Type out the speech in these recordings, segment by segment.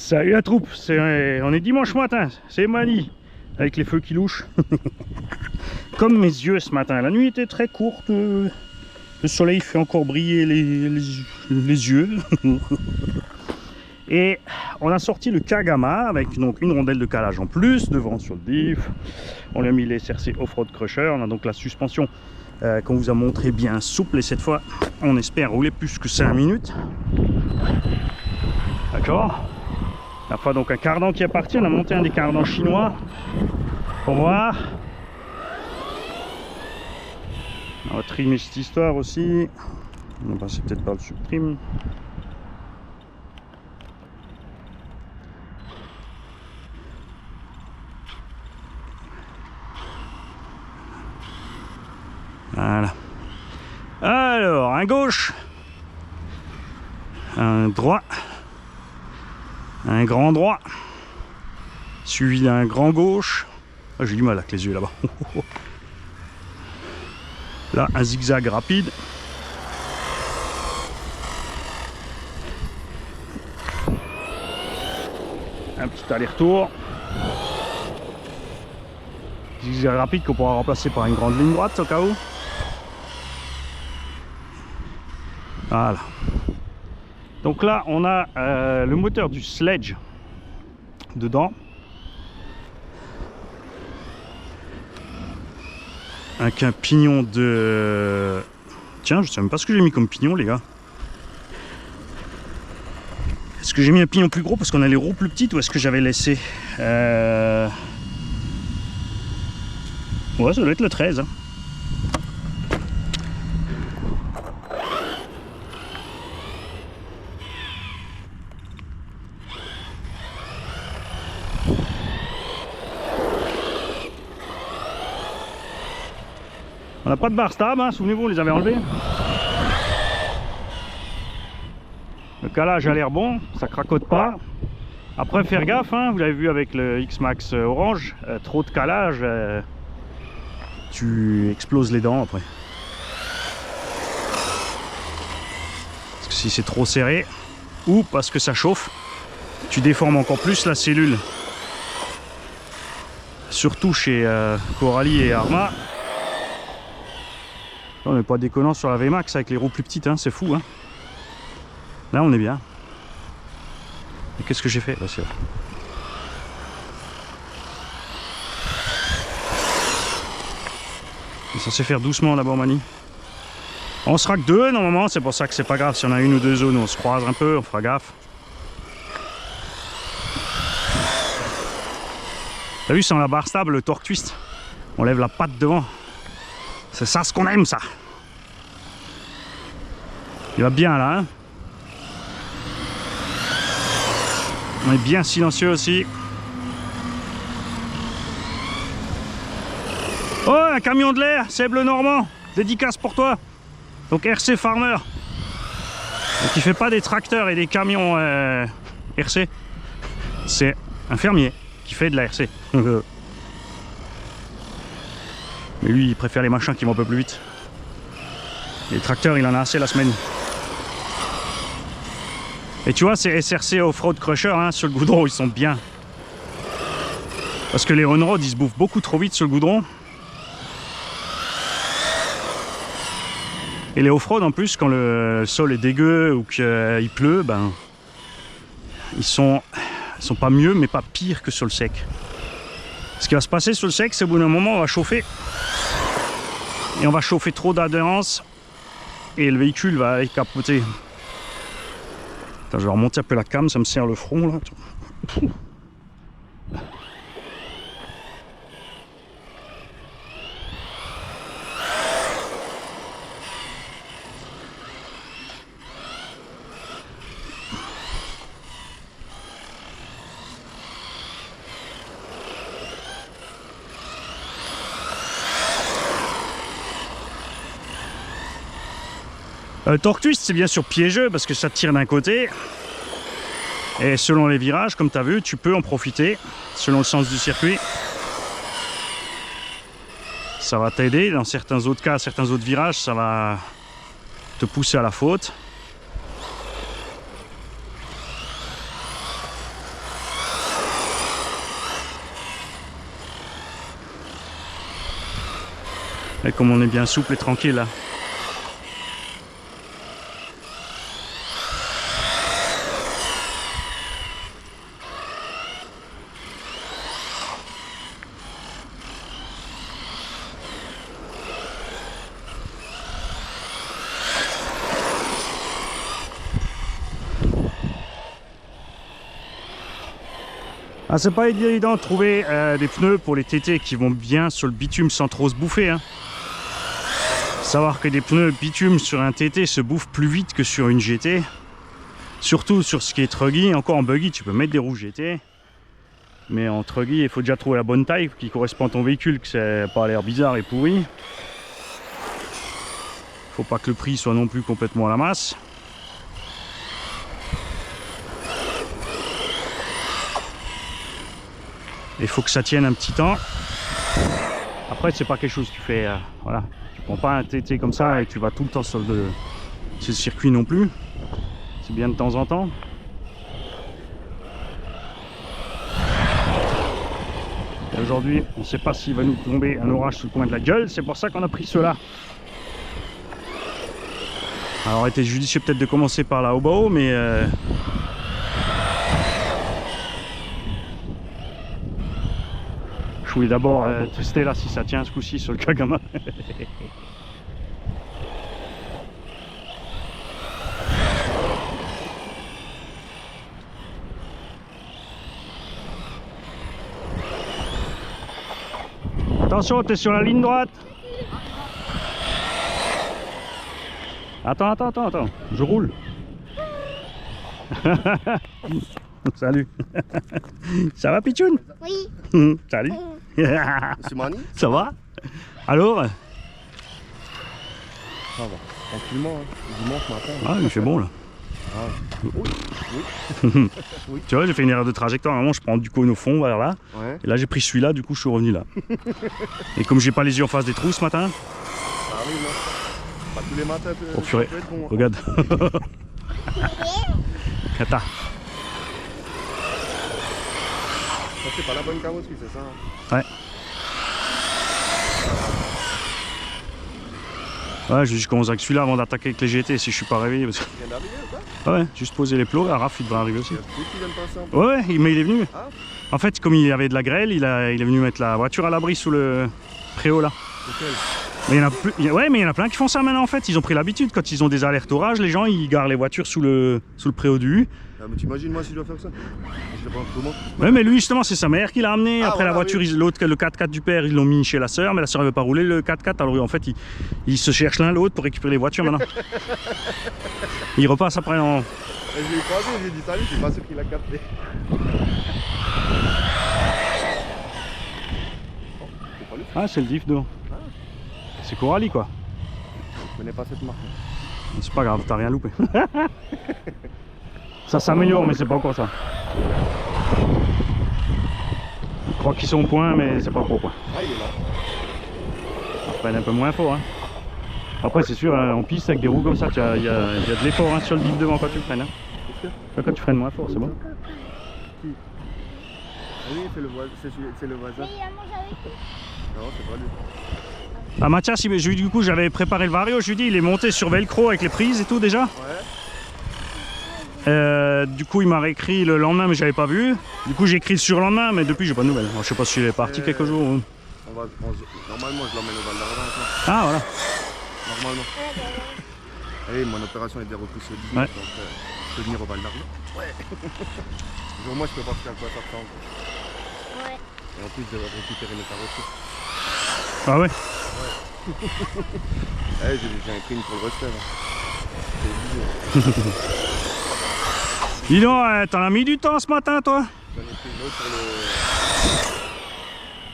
Salut la troupe, on est dimanche matin, c'est Mani, avec les feux qui louchent. Comme mes yeux ce matin, la nuit était très courte, le soleil fait encore briller les yeux. Et on a sorti le Kagama avec donc une rondelle de calage en plus, devant sur le diff. On lui a mis les SRC Off-Road Crusher, on a donc la suspension qu'on vous a montré bien souple, et cette fois on espère rouler plus que 5 minutes. D'accord. La fois donc un cardan qui est parti, on a monté un des cardans chinois pour voir. On va trimer cette histoire aussi. On va passer peut-être par le subtrim. Voilà. Alors, un gauche, un droit, un grand droit, suivi d'un grand gauche. Ah, j'ai du mal avec les yeux là-bas. Là, un zigzag rapide. Un petit aller-retour. Zigzag rapide qu'on pourra remplacer par une grande ligne droite au cas où. Voilà. Donc là, on a le moteur du Sledge dedans. Avec un pignon de... Tiens, je sais même pas ce que j'ai mis comme pignon, les gars. Est-ce que j'ai mis un pignon plus gros parce qu'on a les roues plus petites, ou est-ce que j'avais laissé Ouais, ça doit être le 13. Hein. On n'a pas de barre stable, hein, souvenez-vous, on les avait enlevés. Le calage a l'air bon, ça cracote pas. Après, faire gaffe, hein, vous l'avez vu avec le X-Max orange, trop de calage, tu exploses les dents après. Parce que si c'est trop serré, ou parce que ça chauffe, tu déformes encore plus la cellule. Surtout chez Coralie et Arma. On n'est pas déconnant sur la VMAX avec les roues plus petites, hein, c'est fou. Hein. Là, on est bien. Et qu'est-ce que j'ai fait? Bah, c'est là. On est censé faire doucement d'abord, Mani. On sera que deux normalement, c'est pour ça que c'est pas grave. Si on a une ou deux zones, on se croise un peu, on fera gaffe. T'as vu, sans la barre stable, le torque twist, on lève la patte devant. C'est ça ce qu'on aime, ça. Il va bien là, hein. On est bien silencieux aussi. Oh, un camion de l'air, Seb le Normand, dédicace pour toi. Donc RC Farmer. Donc il fait pas des tracteurs et des camions RC. C'est un fermier qui fait de la RC. Mais lui, il préfère les machins qui vont un peu plus vite. Les tracteurs, il en a assez la semaine. Et tu vois, ces SRC Off-Road Crusher, hein, sur le goudron, ils sont bien. Parce que les on-road, ils se bouffent beaucoup trop vite sur le goudron. Et les off-road, en plus, quand le sol est dégueu ou qu'il pleut, ben, ils sont pas mieux, mais pas pire que sur le sec. Ce qui va se passer sur le sec, c'est au bout d'un moment, on va chauffer. Et on va chauffer trop d'adhérence. Et le véhicule va aller capoter. Attends, je vais remonter un peu la cam, ça me serre le front là. Le torque twist, c'est bien sûr piégeux parce que ça tire d'un côté. Et selon les virages, comme tu as vu, tu peux en profiter selon le sens du circuit. Ça va t'aider. Dans certains autres cas, certains autres virages, ça va te pousser à la faute. Et comme on est bien souple et tranquille là. Ah, c'est pas évident de trouver des pneus pour les TT qui vont bien sur le bitume sans trop se bouffer. Hein. Savoir que des pneus bitume sur un TT se bouffent plus vite que sur une GT. Surtout sur ce qui est truggy. Encore en buggy, tu peux mettre des roues GT. Mais en truggy, il faut déjà trouver la bonne taille qui correspond à ton véhicule, que ça n'ait pas l'air bizarre et pourri. Faut pas que le prix soit non plus complètement à la masse. Il faut que ça tienne un petit temps. Après, c'est pas quelque chose que tu fais. Voilà, tu prends pas un TT comme ça et tu vas tout le temps sur le circuit non plus. C'est bien de temps en temps. Aujourd'hui, on ne sait pas s'il va nous tomber un orage sous le coin de la gueule. C'est pour ça qu'on a pris cela. Alors, il était judicieux peut-être de commencer par la Hobo, mais je voulais d'abord tester là si ça tient ce coup-ci sur le Kagama. Attention, t'es sur la ligne droite. Attends, je roule. Salut. Ça va, Pichoun? Oui. Salut. Monsieur Mani? Ça va? Alors? Ça va, tranquillement, hein. Dimanche matin. Ah, il fait bon là. Ah. Oui. Oui. Tu vois, j'ai fait une erreur de trajectoire. Normalement, je prends du cône au fond vers là. Ouais. Et là, j'ai pris celui-là, du coup, je suis revenu là. Et comme j'ai pas les yeux en face des trous ce matin. Ça arrive, hein. Pas tous les matins, Oh purée, ça peut être bon, hein. regarde. Kata. Ça, c'est pas la bonne carrosserie, c'est ça, hein. Ouais. Ouais, je commence avec celui-là avant d'attaquer avec les GT si je suis pas réveillé. Parce que... Il vient d'arriver ou pas? Ah ouais, juste poser les plots, là, Raph il devrait arriver aussi. Il y a beaucoup qui viennent passer en plus. Ouais, mais il est venu. Ah. En fait, comme il y avait de la grêle, il est venu mettre la voiture à l'abri sous le préau là. Lequel? Mais il y en a ouais, mais il y en a plein qui font ça maintenant en fait. Ils ont pris l'habitude. Quand ils ont des alertes orage, les gens ils garent les voitures sous le préau du U. Ah, mais t'imagines moi si je dois faire ça? Je sais pas comment. Ouais, mais lui justement c'est sa mère qui l'a amené. Ah, Après voilà, la voiture, oui. le 4x4 du père ils l'ont mis chez la sœur, mais la sœur ne veut pas rouler le 4x4. Alors en fait ils se cherchent l'un l'autre pour récupérer les voitures maintenant. Ils repassent après en... Et je l'ai croisé, j'ai dit salut, c'est pas sûr qu'il a capté. Oh, c'est pas lui. Ah, c'est le diff devant. Ah. C'est Coralie quoi. Je connais pas cette marque. C'est pas grave, t'as rien loupé. Ça s'améliore, mais c'est pas encore ça. Je crois qu'ils sont au point, mais c'est pas encore au point. Ah, il est là. On freine un peu moins fort. Hein. Après, c'est sûr, hein, en piste avec des roues comme ça, il y a de l'effort hein, sur le diff devant quand tu freines. Hein. C'est sûr? Quand tu freines moins fort, c'est bon. Qui? Ah oui, c'est le voisin. Il a mangé avec nous. Non, c'est pas lui. Ah, Mathias, du coup, j'avais préparé le Vario, je lui dis, il est monté sur Velcro avec les prises et tout déjà. Ouais. Du coup, il m'a réécrit le lendemain, mais j'avais pas vu. Du coup, j'ai écrit le surlendemain, mais depuis, j'ai pas de nouvelles. Alors, je sais pas s'il est parti quelques jours. Ou... Normalement, je l'emmène au Val d'Argent. Ah, voilà. Normalement. Et mon opération est repoussée au 18, Ouais. donc je peux venir au Val d'Argent. Ouais. Genre, moi, je peux partir à quoi ça ressemble. Ouais. Et en plus, de récupérer mes carrosseries. Ah ouais. Ouais, j'ai un prime pour le roster. Dis donc, t'en as mis du temps ce matin, toi? J'en ai pris une autre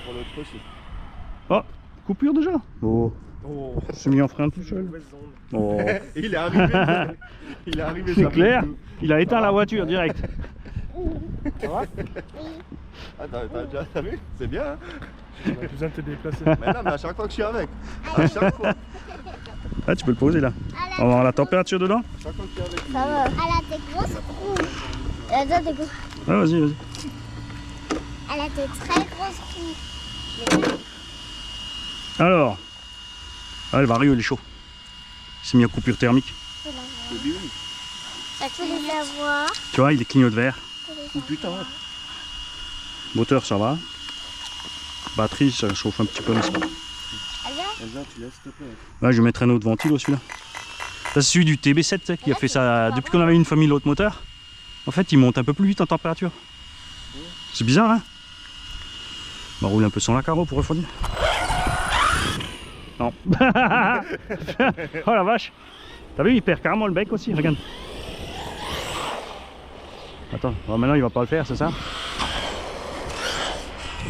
pour l'autre aussi. Oh, coupure déjà? Oh, Oh, je suis mis en frein tout seul. Oh. il est arrivé. Il est arrivé. C'est ça clair, fait- il a éteint la voiture direct. Ça va? Ah, t'as vu? C'est bien, hein? On a besoin de te déplacer. Mais non, mais à chaque fois que je suis avec. À chaque fois. Ah, tu peux le poser là. On va voir la température dedans? À chaque fois que je suis avec. Ça va. Elle a des grosses roues. Elle a des grosses. Ouais, vas-y, vas-y. Elle a de très grosses roues. Alors, Ah, le vario, il est chaud. Il s'est mis en coupure thermique. Le bion. Ça peut les avoir. Tu vois, il est clignote vert. Oh putain. Moteur, ça va. Batterie, ça chauffe un petit peu. Mais ça va. Elsa, tu laisses s'il te plaît. Là, je vais mettre un autre ventilo celui-là. Ça, c'est celui du TB7 tu sais, qui a fait ça depuis qu'on avait une famille l'autre moteur. En fait, il monte un peu plus vite en température. C'est bizarre, hein? On va rouler un peu sur la carreau pour refroidir. Non. Oh la vache! T'as vu, il perd carrément le bec aussi, regarde. Attends, maintenant il va pas le faire, c'est ça?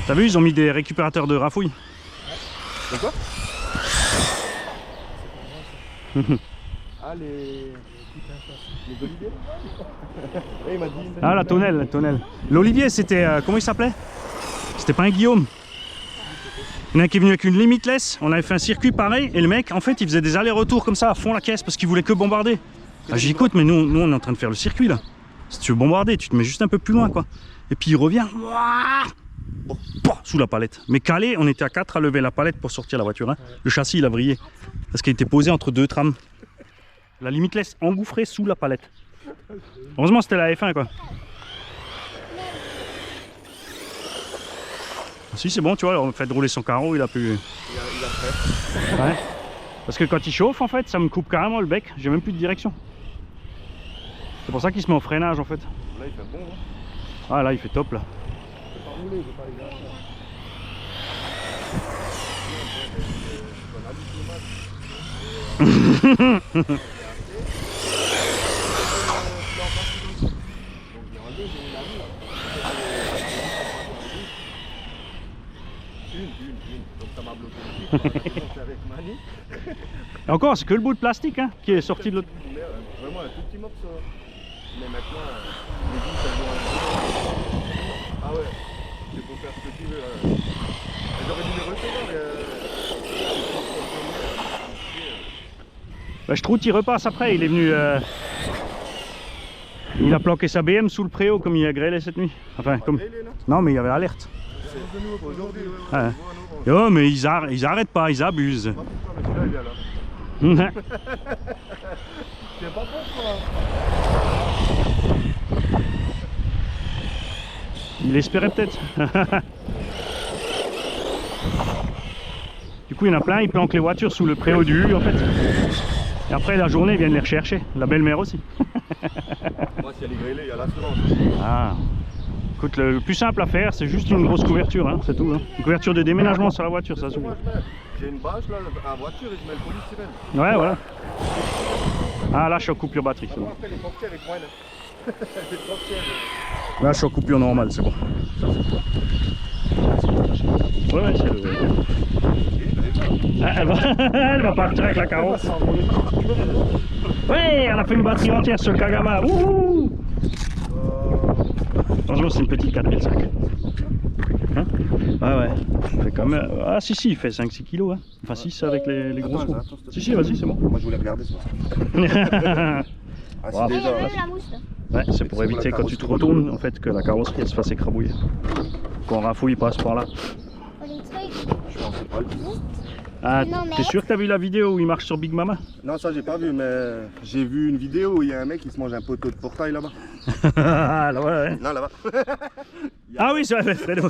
T'as vu, ils ont mis des récupérateurs de rafouille. De quoi? Ah, les oliviers. Et il m'a dit. Ah, la tonnelle, L'olivier, c'était. Comment il s'appelait? C'était pas un Guillaume. Il y en a un qui est venu avec une limitless. On avait fait un circuit pareil. Et le mec, en fait, il faisait des allers-retours comme ça à fond la caisse parce qu'il voulait que bombarder. Ah, j'ai dit, écoute, mais nous, on est en train de faire le circuit là. Si tu veux bombarder, tu te mets juste un peu plus loin, quoi. Et puis il revient. Sous la palette. Mais calé, on était à 4 à lever la palette pour sortir la voiture. Hein. Le châssis, il a vrillé. Parce qu'il était posé entre deux trames. La limitless engouffrée sous la palette. Heureusement, c'était la F1, quoi. Si, c'est bon, tu vois, on fait de rouler son carreau, il a pu. Il a fait. Ouais. Parce que quand il chauffe, en fait, ça me coupe carrément le bec. J'ai même plus de direction. C'est pour ça qu'il se met en freinage, en fait. Là, il fait bon. Hein. Ah, là, il fait top, là. Je peux pas rouler, je peux pas les gars. Donc ça m'a bloqué. Avec Mani. Et encore, c'est que le bout de plastique hein, qui est sorti de l'autre. Vraiment un tout petit morceau. Mais maintenant, les vis, ça doit. Ah ouais, c'est pour faire ce que tu veux. J'aurais dû les recevoir. Bah, je trouve qu'il repasse après. Il est venu. Il a planqué sa BM sous le préau comme il a grêlé cette nuit. Enfin, comme. Non, mais il y avait alerte. Aujourd'hui, Ouais. Oh, mais ils arrêtent pas, ils abusent. C'est pas pourquoi. Il espérait peut-être. Du coup, il y en a plein, ils planquent les voitures sous le préau du U en fait. Et après, la journée, ils viennent les rechercher. La belle-mère aussi. Moi, si elle est grêlée, il y a l'assurance. Ah. Écoute, le plus simple à faire, c'est juste une grosse couverture, hein, c'est tout. Hein. Une couverture de déménagement sur la voiture, ça s'ouvre. J'ai une bâche là, à la voiture et je mets le polystyrène. Ouais, voilà. Ah, là, je suis en coupure batterie. C'est bon. Après, les portières, ils pointent. Les portières. Là, je suis en coupure normale, c'est bon. Ouais, c'est le. Ah, elle va partir avec la carrosse. Ouais, elle a fait une batterie entière sur le Kagama. Wouhou! Franchement, c'est une petite 4005. Hein? Ah ouais. Il fait quand même... Ah si, il fait 5-6 kilos. Hein. Enfin 6 avec les grosses roues. Si, vas-y, c'est bon. Moi, je voulais regarder ça. Ah, Wow. Il y a même la mousse là. Ouais, c'est pour éviter quand tu te retournes, en fait, que la carrosserie elle se fasse écrabouiller. Quand Rafou il passe par là. Oh, les trucs. Je pensais pas le tout. Ah, Non, mais- t'es sûr que t'as vu la vidéo où il marche sur Big Mama? Non, ça, j'ai pas vu, mais j'ai vu une vidéo où il y a un mec qui se mange un poteau de portail là-bas. Ah là, ouais. Non, là-bas. Ah oui, c'est vrai, Fredo.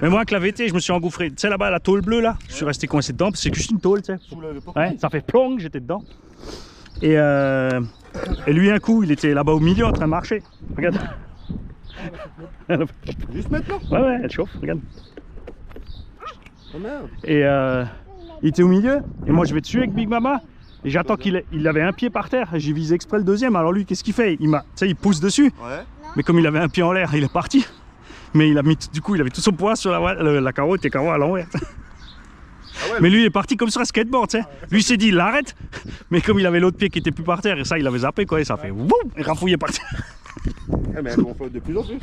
Mais moi, avec la VT, je me suis engouffré. Tu sais, là-bas, la tôle bleue, là, je suis resté coincé dedans, parce que c'est juste une tôle, tu sais. Sous le portail. Ouais, ça fait plong, j'étais dedans. Et lui, un coup, il était là-bas au milieu en train de marcher. Regarde. Juste maintenant. Ouais, elle chauffe, regarde. Oh merde. Et il était au milieu, et moi je vais dessus avec Big Mama, et j'attends il avait un pied par terre, et j'ai visé exprès le deuxième. Alors lui, qu'est-ce qu'il fait? Tu sais, il pousse dessus, Ouais. mais comme il avait un pied en l'air, il est parti. Mais il a mis, du coup, il avait tout son poids sur la carreau, était carreau à l'envers. Ah ouais, Mais lui, il est parti comme sur un skateboard, tu sais. Lui, il s'est dit, il l'arrête. Mais comme il avait l'autre pied qui était plus par terre, et ça, il avait zappé, quoi, et ça fait boum, et rafouillé par terre. mais elles vont faire de plus en plus.